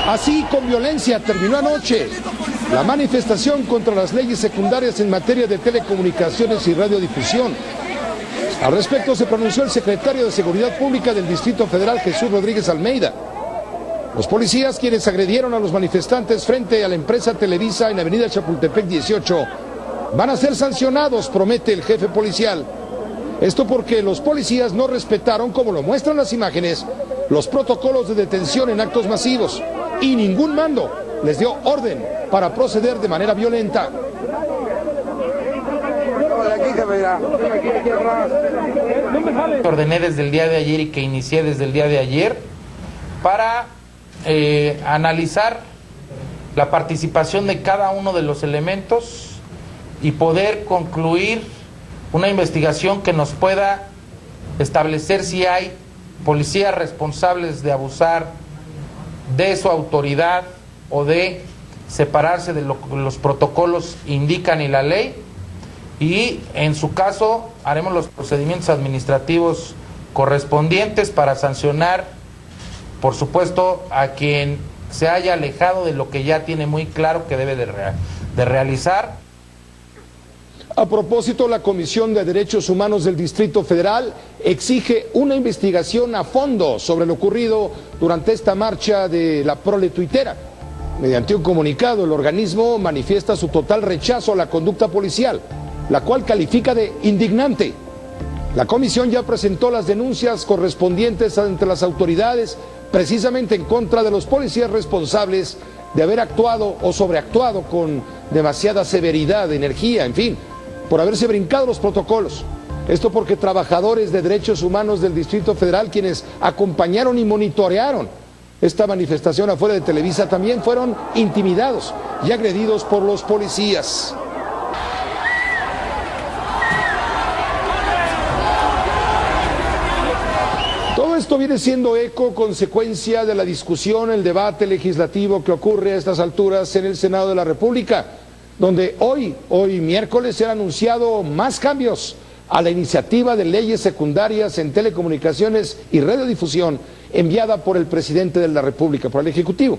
Así, con violencia, terminó anoche la manifestación contra las leyes secundarias en materia de telecomunicaciones y radiodifusión. Al respecto se pronunció el secretario de Seguridad Pública del Distrito Federal, Jesús Rodríguez Almeida. Los policías, quienes agredieron a los manifestantes frente a la empresa Televisa en Avenida Chapultepec 18, van a ser sancionados, promete el jefe policial. Esto porque los policías no respetaron, como lo muestran las imágenes, los protocolos de detención en actos masivos, y ningún mando les dio orden para proceder de manera violenta. Ordené desde el día de ayer y que inicié desde el día de ayer para analizar la participación de cada uno de los elementos y poder concluir una investigación que nos pueda establecer si hay policías responsables de abusar de su autoridad o de separarse de lo que los protocolos indican y la ley, y en su caso haremos los procedimientos administrativos correspondientes para sancionar, por supuesto, a quien se haya alejado de lo que ya tiene muy claro que debe de realizar. A propósito, la Comisión de Derechos Humanos del Distrito Federal exige una investigación a fondo sobre lo ocurrido durante esta marcha de la prole tuitera. Mediante un comunicado, el organismo manifiesta su total rechazo a la conducta policial, la cual califica de indignante. La comisión ya presentó las denuncias correspondientes ante las autoridades, precisamente en contra de los policías responsables de haber actuado o sobreactuado con demasiada severidad, energía, en fin, por haberse brincado los protocolos. Esto porque trabajadores de derechos humanos del Distrito Federal, quienes acompañaron y monitorearon esta manifestación afuera de Televisa, también fueron intimidados y agredidos por los policías. Todo esto viene siendo eco, consecuencia de la discusión, el debate legislativo que ocurre a estas alturas en el Senado de la República, donde hoy miércoles se han anunciado más cambios a la iniciativa de leyes secundarias en telecomunicaciones y radiodifusión enviada por el presidente de la República, por el Ejecutivo.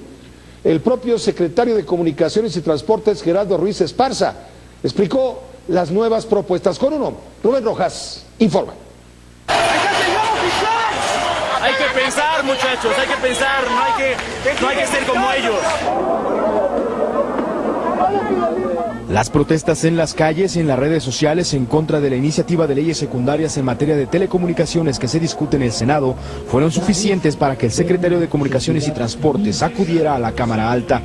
El propio secretario de Comunicaciones y Transportes, Gerardo Ruiz Esparza, explicó las nuevas propuestas. Con uno, Rubén Rojas informa. Hay que pensar, muchachos, hay que pensar, no hay que ser como ellos. Las protestas en las calles y en las redes sociales en contra de la iniciativa de leyes secundarias en materia de telecomunicaciones que se discute en el Senado fueron suficientes para que el secretario de Comunicaciones y Transportes acudiera a la Cámara Alta.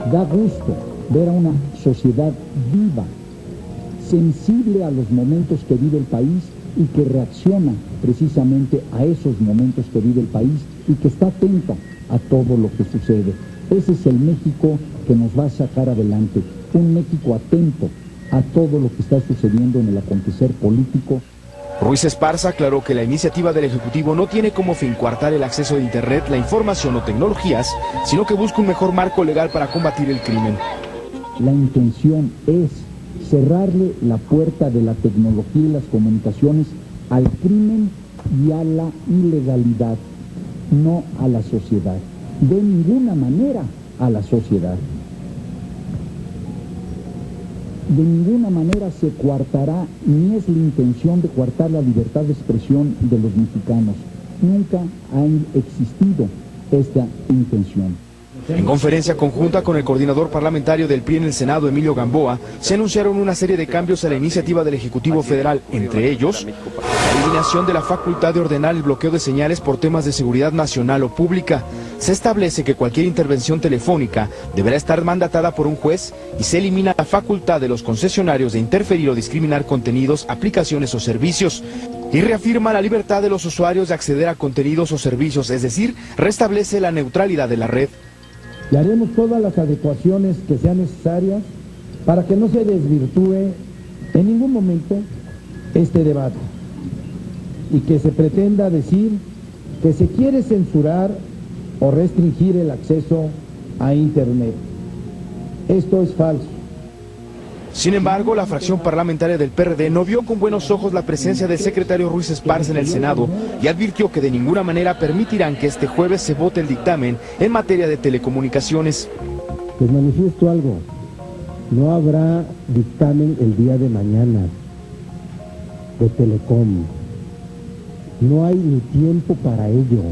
Da gusto ver a una sociedad viva, sensible a los momentos que vive el país y que reacciona precisamente a esos momentos que vive el país y que está atenta a todo lo que sucede. Ese es el México que nos va a sacar adelante, un México atento a todo lo que está sucediendo en el acontecer político. Ruiz Esparza aclaró que la iniciativa del Ejecutivo no tiene como fin coartar el acceso a Internet, la información o tecnologías, sino que busca un mejor marco legal para combatir el crimen. La intención es cerrarle la puerta de la tecnología y las comunicaciones al crimen y a la ilegalidad, no a la sociedad, de ninguna manera a la sociedad. De ninguna manera se coartará, ni es la intención de coartar la libertad de expresión de los mexicanos. Nunca ha existido esta intención. En conferencia conjunta con el coordinador parlamentario del PRI en el Senado, Emilio Gamboa, se anunciaron una serie de cambios a la iniciativa del Ejecutivo Federal, entre ellos, la eliminación de la facultad de ordenar el bloqueo de señales por temas de seguridad nacional o pública. Se establece que cualquier intervención telefónica deberá estar mandatada por un juez y se elimina la facultad de los concesionarios de interferir o discriminar contenidos, aplicaciones o servicios. Y reafirma la libertad de los usuarios de acceder a contenidos o servicios, es decir, restablece la neutralidad de la red. Y haremos todas las adecuaciones que sean necesarias para que no se desvirtúe en ningún momento este debate y que se pretenda decir que se quiere censurar o restringir el acceso a Internet. Esto es falso. Sin embargo, la fracción parlamentaria del PRD no vio con buenos ojos la presencia del secretario Ruiz Esparza en el Senado y advirtió que de ninguna manera permitirán que este jueves se vote el dictamen en materia de telecomunicaciones. Les manifiesto algo, no habrá dictamen el día de mañana de Telecom, no hay ni tiempo para ello.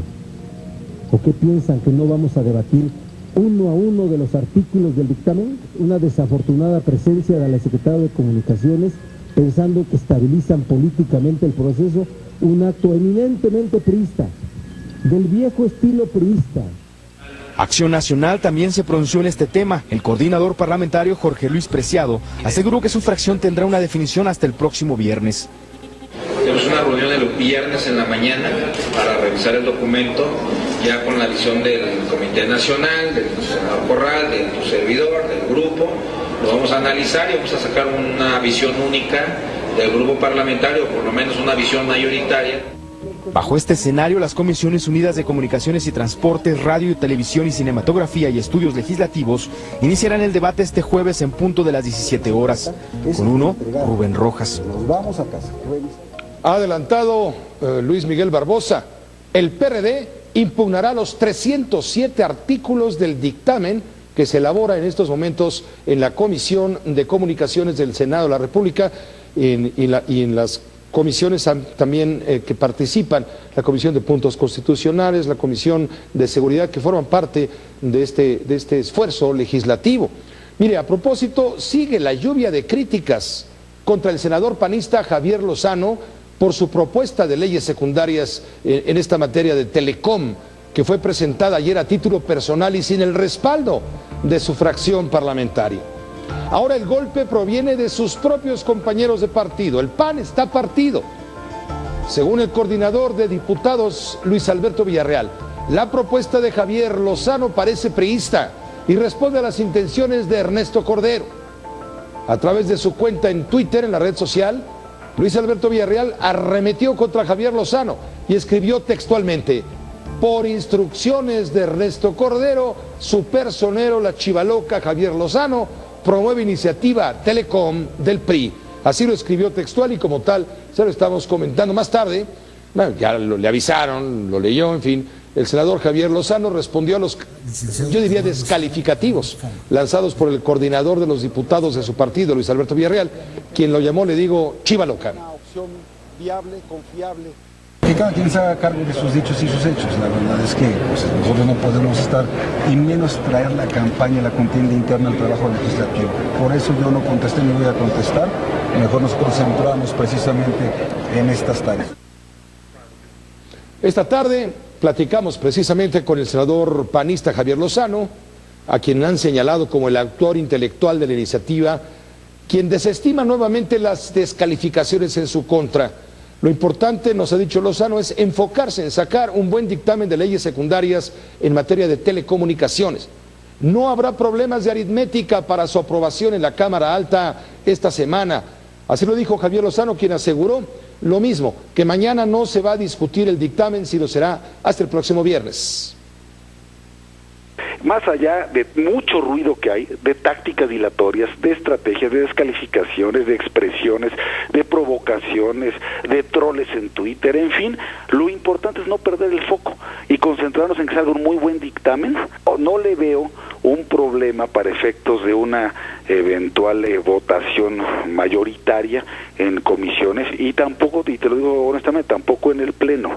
¿O qué piensan, que no vamos a debatir uno a uno de los artículos del dictamen? Una desafortunada presencia de la secretaria de Comunicaciones, pensando que estabilizan políticamente el proceso, un acto eminentemente priista, del viejo estilo priista. Acción Nacional también se pronunció en este tema. El coordinador parlamentario Jorge Luis Preciado aseguró que su fracción tendrá una definición hasta el próximo viernes. Tenemos una reunión el viernes en la mañana para revisar el documento, ya con la visión del Comité Nacional, del senador Corral, de tu servidor, del grupo. Lo vamos a analizar y vamos a sacar una visión única del grupo parlamentario, por lo menos una visión mayoritaria. Bajo este escenario, las Comisiones Unidas de Comunicaciones y Transportes, Radio y Televisión y Cinematografía y Estudios Legislativos iniciarán el debate este jueves en punto de las 17 horas. Con uno, Rubén Rojas. Nos vamos a casa. Ha adelantado Luis Miguel Barbosa. El PRD impugnará los 307 artículos del dictamen que se elabora en estos momentos en la Comisión de Comunicaciones del Senado de la República y en las comisiones también que participan, la Comisión de Puntos Constitucionales, la Comisión de Seguridad, que forman parte de este esfuerzo legislativo. Mire, a propósito, sigue la lluvia de críticas contra el senador panista Javier Lozano por su propuesta de leyes secundarias en esta materia de Telecom, que fue presentada ayer a título personal y sin el respaldo de su fracción parlamentaria. Ahora el golpe proviene de sus propios compañeros de partido. El PAN está partido. Según el coordinador de diputados, Luis Alberto Villarreal, la propuesta de Javier Lozano parece priista y responde a las intenciones de Ernesto Cordero. A través de su cuenta en Twitter, en la red social, Luis Alberto Villarreal arremetió contra Javier Lozano y escribió textualmente: por instrucciones de Ernesto Cordero, su personero, la chivaloca Javier Lozano, promueve iniciativa Telecom del PRI. Así lo escribió textual y como tal se lo estamos comentando más tarde. Bueno, ya le avisaron, lo leyó, en fin. El senador Javier Lozano respondió a los, yo diría, descalificativos lanzados por el coordinador de los diputados de su partido, Luis Alberto Villarreal, quien lo llamó, le digo, chivaloca. Una opción viable, confiable. Que cada quien se haga cargo de sus dichos y sus hechos. La verdad es que pues, nosotros no podemos estar, y menos traer la campaña, la contienda interna al trabajo legislativo. Por eso yo no contesté ni voy a contestar. Mejor nos concentramos precisamente en estas tareas. Esta tarde platicamos precisamente con el senador panista Javier Lozano, a quien han señalado como el autor intelectual de la iniciativa, quien desestima nuevamente las descalificaciones en su contra. Lo importante, nos ha dicho Lozano, es enfocarse en sacar un buen dictamen de leyes secundarias en materia de telecomunicaciones. No habrá problemas de aritmética para su aprobación en la Cámara Alta esta semana. Así lo dijo Javier Lozano, quien aseguró lo mismo, que mañana no se va a discutir el dictamen, sino será hasta el próximo viernes. Más allá de mucho ruido que hay, de tácticas dilatorias, de estrategias, de descalificaciones, de expresiones, de provocaciones, de troles en Twitter, en fin, lo importante es no perder el foco y concentrarnos en que salga un muy buen dictamen. No le veo un problema para efectos de una eventual votación mayoritaria en comisiones y tampoco, y te lo digo honestamente, tampoco en el Pleno.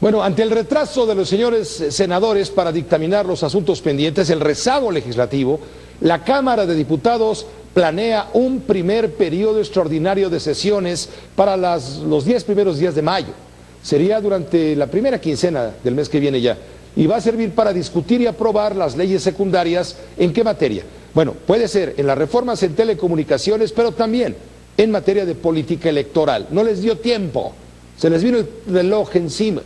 Bueno, ante el retraso de los señores senadores para dictaminar los asuntos pendientes, el rezago legislativo, la Cámara de Diputados planea un primer periodo extraordinario de sesiones para los 10 primeros días de mayo. Sería durante la primera quincena del mes que viene ya. Y va a servir para discutir y aprobar las leyes secundarias. ¿En qué materia? Bueno, puede ser en las reformas en telecomunicaciones, pero también en materia de política electoral. No les dio tiempo, se les vino el reloj encima.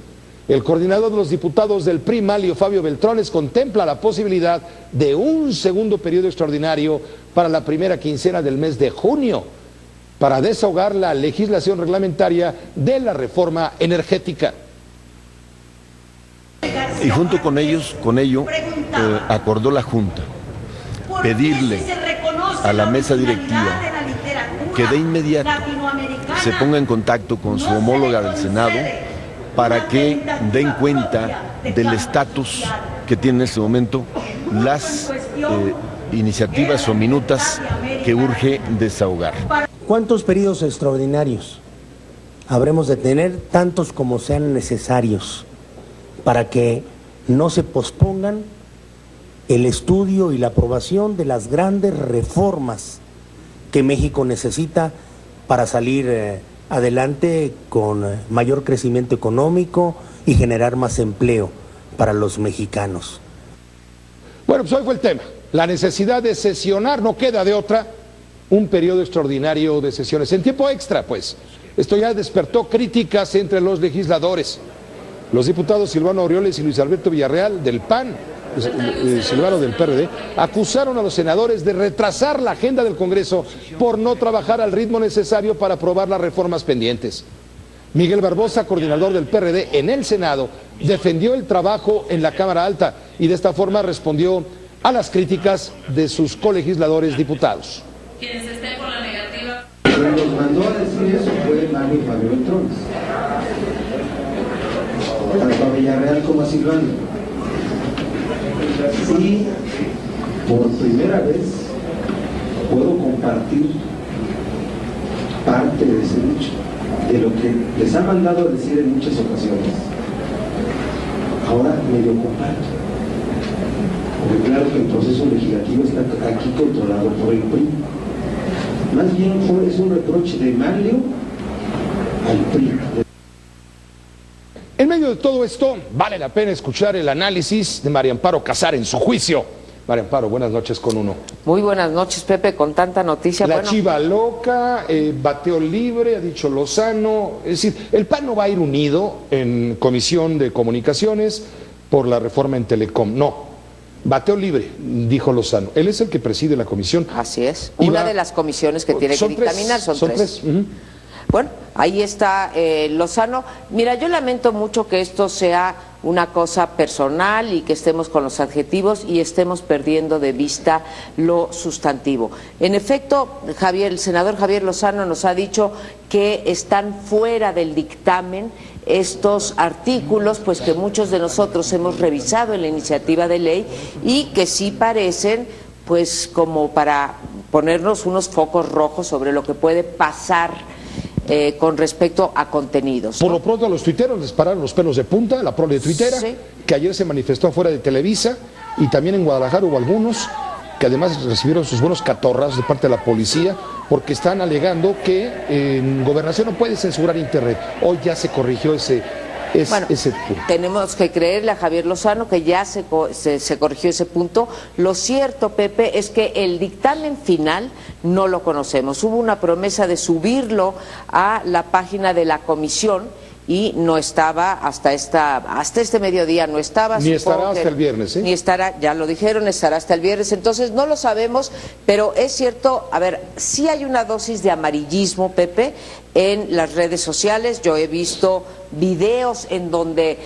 El coordinador de los diputados del PRI, Malio Fabio Beltrones, contempla la posibilidad de un segundo periodo extraordinario para la primera quincena del mes de junio, para desahogar la legislación reglamentaria de la reforma energética. Y junto con ello, acordó la Junta pedirle a la mesa directiva que de inmediato se ponga en contacto con su homóloga del Senado para que den cuenta del estatus que tiene en este momento las iniciativas o minutas que urge desahogar. ¿Cuántos periodos extraordinarios habremos de tener? Tantos como sean necesarios para que no se pospongan el estudio y la aprobación de las grandes reformas que México necesita para salir adelante con mayor crecimiento económico y generar más empleo para los mexicanos. Bueno, pues hoy fue el tema, la necesidad de sesionar, no queda de otra, un periodo extraordinario de sesiones, en tiempo extra, pues. Esto ya despertó críticas entre los legisladores. Los diputados Silvano Aureoles y Luis Alberto Villarreal del PAN, Silvano del PRD, acusaron a los senadores de retrasar la agenda del Congreso por no trabajar al ritmo necesario para aprobar las reformas pendientes. Miguel Barbosa, coordinador del PRD en el Senado, defendió el trabajo en la Cámara Alta y de esta forma respondió a las críticas de sus colegisladores diputados. Quienes estén por la negativa. Quien nos mandó a decir eso fue Mario Fabio Beltrones, tanto a Villarreal como a Silvano. Y por primera vez puedo compartir parte de ese dicho, de lo que les ha mandado a decir en muchas ocasiones. Ahora medio comparto, porque claro que el proceso legislativo está aquí controlado por el PRI. Más bien es un reproche de Mario al PRI. En medio de todo esto, vale la pena escuchar el análisis de María Amparo Casar en su juicio. María Amparo, buenas noches con uno. Muy buenas noches, Pepe, con tanta noticia. La chiva loca, bateo libre, ha dicho Lozano. Es decir, el PAN no va a ir unido en Comisión de Comunicaciones por la reforma en Telecom, no. Bateo libre, dijo Lozano. Él es el que preside la comisión. Así es, una de las comisiones que tiene que dictaminar, son tres. Bueno, ahí está Lozano. Mira, yo lamento mucho que esto sea una cosa personal y que estemos con los adjetivos y estemos perdiendo de vista lo sustantivo. En efecto, el senador Javier Lozano nos ha dicho que están fuera del dictamen estos artículos, pues que muchos de nosotros hemos revisado en la iniciativa de ley y que sí parecen, pues como para ponernos unos focos rojos sobre lo que puede pasar con respecto a contenidos. Por lo pronto a los tuiteros les pararon los pelos de punta, la prole tuitera, sí, que ayer se manifestó afuera de Televisa, y también en Guadalajara hubo algunos que además recibieron sus buenos catorrazos de parte de la policía, porque están alegando que en Gobernación no puede censurar Internet. Hoy ya se corrigió ese punto. Tenemos que creerle a Javier Lozano que ya se corrigió ese punto. Lo cierto, Pepe, es que el dictamen final no lo conocemos. Hubo una promesa de subirlo a la página de la comisión y no estaba hasta este mediodía, no estaba. Ni estará hasta el viernes, ¿eh? Ni estará, ya lo dijeron, estará hasta el viernes. Entonces no lo sabemos, pero es cierto, a ver, sí hay una dosis de amarillismo, Pepe, en las redes sociales. Yo he visto videos en donde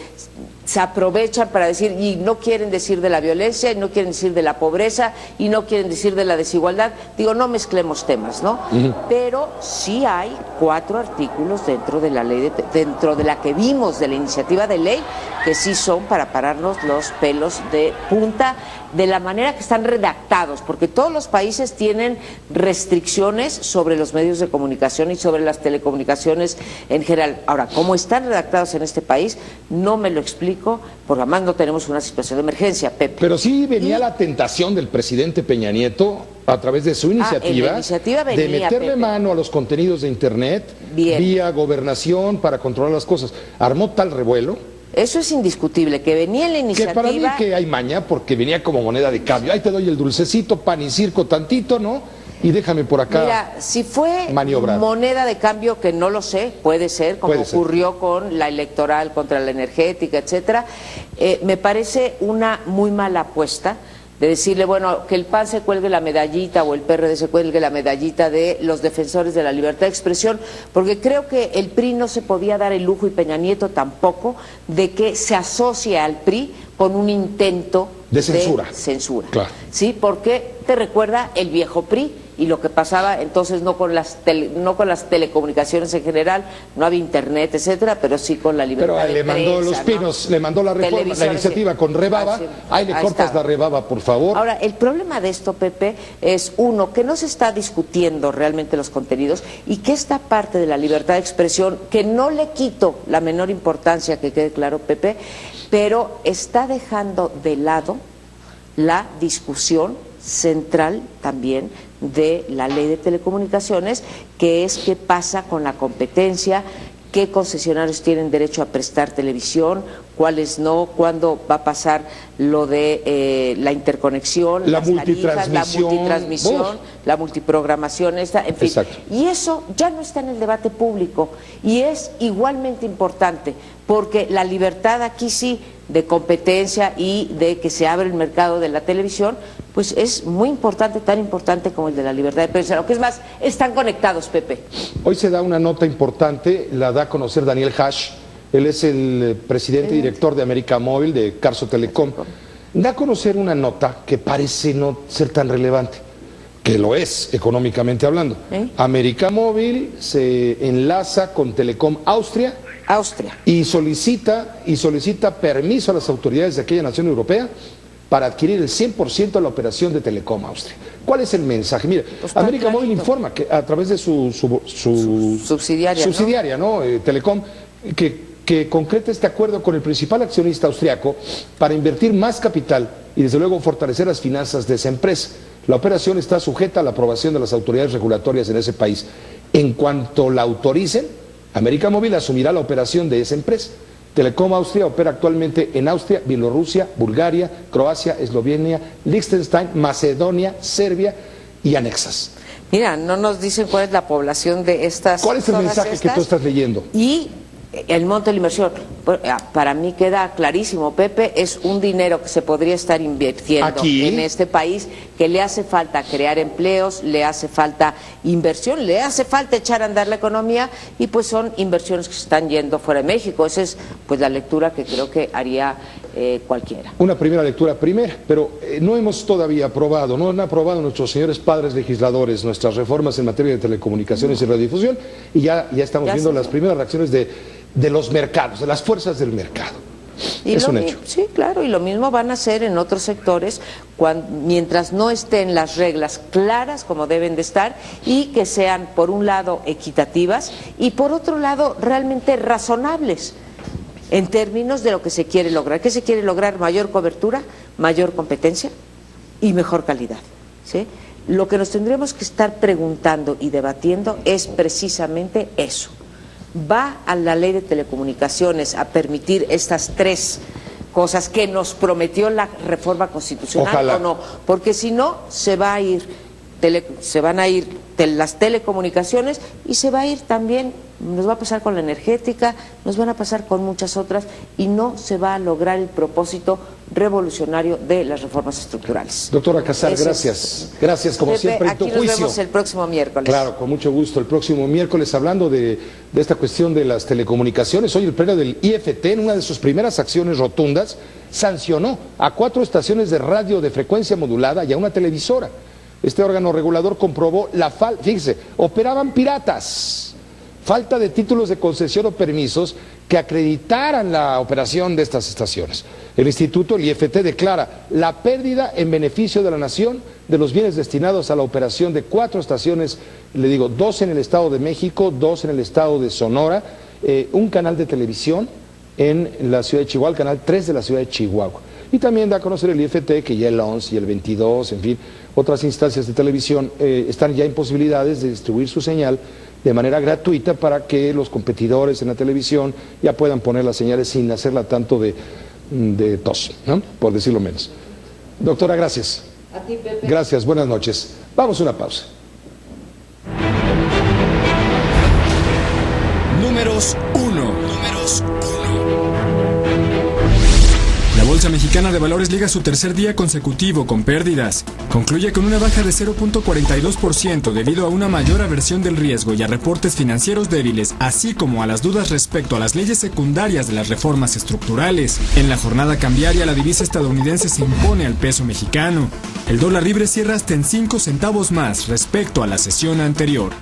se aprovechan para decir, y no quieren decir de la violencia, y no quieren decir de la pobreza, y no quieren decir de la desigualdad. Digo, no mezclemos temas, ¿no? Pero sí hay 4 artículos dentro de la ley, dentro de la que vimos de la iniciativa de ley, que sí son para pararnos los pelos de punta de la manera que están redactados, porque todos los países tienen restricciones sobre los medios de comunicación y sobre las telecomunicaciones en general. Ahora, ¿cómo están redactados en este país? No me lo explico, porque además no tenemos una situación de emergencia, Pepe. Pero sí venía la tentación del presidente Peña Nieto, a través de su iniciativa, de meterle mano a los contenidos de Internet, vía Gobernación, para controlar las cosas. Armó tal revuelo. Eso es indiscutible, que venía en la iniciativa. Que para mí que hay maña, porque venía como moneda de cambio. Ahí te doy el dulcecito, pan y circo tantito, ¿no? Y déjame por acá. Mira, si fue maniobrar. Moneda de cambio, que no lo sé, puede ser, como ocurrió con la electoral contra la energética, etcétera, me parece una muy mala apuesta de decirle, bueno, que el PAN se cuelgue la medallita o el PRD se cuelgue la medallita de los defensores de la libertad de expresión, porque creo que el PRI no se podía dar el lujo, y Peña Nieto tampoco, de que se asocie al PRI con un intento de censura. Claro. Sí, porque te recuerda el viejo PRI, y lo que pasaba entonces no con las telecomunicaciones en general, no había internet, etcétera, pero sí con la libertad pero de le mandó prensa, los pinos, ¿no? Le mandó la reforma, la iniciativa con rebaba, ahí le cortas la rebaba, por favor. Ahora, el problema de esto, Pepe, es uno, que no se está discutiendo realmente los contenidos y que esta parte de la libertad de expresión, que no le quito la menor importancia, que quede claro, Pepe, pero está dejando de lado la discusión central también de la ley de telecomunicaciones, que es qué pasa con la competencia, qué concesionarios tienen derecho a prestar televisión, cuáles no, cuándo va a pasar lo de la interconexión, la las multitransmisión, tarifas, la multiprogramación, en fin. Exacto. Y eso ya no está en el debate público y es igualmente importante, porque la libertad aquí sí de competencia y de que se abre el mercado de la televisión, pues es muy importante, tan importante como el de la libertad de prensa. Lo que es más, están conectados, Pepe. Hoy se da una nota importante, la da a conocer Daniel Hash, él es el presidente y director de América Móvil, de Carso Telecom. Da a conocer una nota que parece no ser tan relevante, que lo es económicamente hablando. América Móvil se enlaza con Telecom Austria y solicita permiso a las autoridades de aquella nación europea para adquirir el 100% de la operación de Telecom Austria. ¿Cuál es el mensaje? Mira, América Móvil informa que a través de su subsidiaria, ¿no? Telecom, que concreta este acuerdo con el principal accionista austriaco para invertir más capital y desde luego fortalecer las finanzas de esa empresa. La operación está sujeta a la aprobación de las autoridades regulatorias en ese país. En cuanto la autoricen, América Móvil asumirá la operación de esa empresa. Telecom Austria opera actualmente en Austria, Bielorrusia, Bulgaria, Croacia, Eslovenia, Liechtenstein, Macedonia, Serbia y anexas. Mira, no nos dicen cuál es la población de estas. ¿Cuál es el mensaje que tú estás leyendo? Y el monto de la inversión, para mí queda clarísimo, Pepe, es un dinero que se podría estar invirtiendo ¿aquí? En este país, que le hace falta crear empleos, le hace falta inversión, le hace falta echar a andar la economía y pues son inversiones que se están yendo fuera de México. Esa es pues la lectura que creo que haría cualquiera. Una primera lectura pero no hemos todavía aprobado, no han aprobado nuestros señores padres legisladores nuestras reformas en materia de telecomunicaciones y radiodifusión y ya estamos viendo las primeras reacciones de los mercados, de las fuerzas del mercado. Es un hecho. Sí, claro, y lo mismo van a hacer en otros sectores mientras no estén las reglas claras como deben de estar y que sean, por un lado, equitativas y por otro lado, realmente razonables en términos de lo que se quiere lograr. ¿Qué se quiere lograr? Mayor cobertura, mayor competencia y mejor calidad, ¿sí? Lo que nos tendremos que estar preguntando y debatiendo es precisamente eso. ¿Va a la ley de telecomunicaciones a permitir estas tres cosas que nos prometió la reforma constitucional? Ojalá. O no? Porque si no, se van a ir las telecomunicaciones y se va a ir también, nos va a pasar con la energética, nos van a pasar con muchas otras y no se va a lograr el propósito revolucionario de las reformas estructurales. Doctora Casar, gracias. Gracias, como Pepe, siempre, en tu juicio. Nos vemos el próximo miércoles. Claro, con mucho gusto. El próximo miércoles, hablando de esta cuestión de las telecomunicaciones, hoy el pleno del IFT, en una de sus primeras acciones rotundas, sancionó a 4 estaciones de radio de frecuencia modulada y a una televisora. Este órgano regulador comprobó fíjese, operaban piratas, falta de títulos de concesión o permisos que acreditaran la operación de estas estaciones. El instituto, el IFT, declara la pérdida en beneficio de la nación de los bienes destinados a la operación de 4 estaciones, le digo, 2 en el Estado de México, 2 en el Estado de Sonora, un canal de televisión en la ciudad de Chihuahua, el canal 3 de la ciudad de Chihuahua. Y también da a conocer el IFT que ya el 11 y el 22, en fin, otras instancias de televisión están ya en posibilidades de distribuir su señal de manera gratuita para que los competidores en la televisión ya puedan poner las señales sin hacerla tanto de tos, ¿no? Por decirlo menos. Doctora, gracias. A ti, Pepe. Gracias, buenas noches. Vamos a una pausa. Números 1. La bolsa Bolsa Mexicana de Valores liga su tercer día consecutivo con pérdidas. Concluye con una baja de 0.42% debido a una mayor aversión del riesgo y a reportes financieros débiles, así como a las dudas respecto a las leyes secundarias de las reformas estructurales. En la jornada cambiaria, la divisa estadounidense se impone al peso mexicano. El dólar libre cierra hasta en 5 centavos más respecto a la sesión anterior.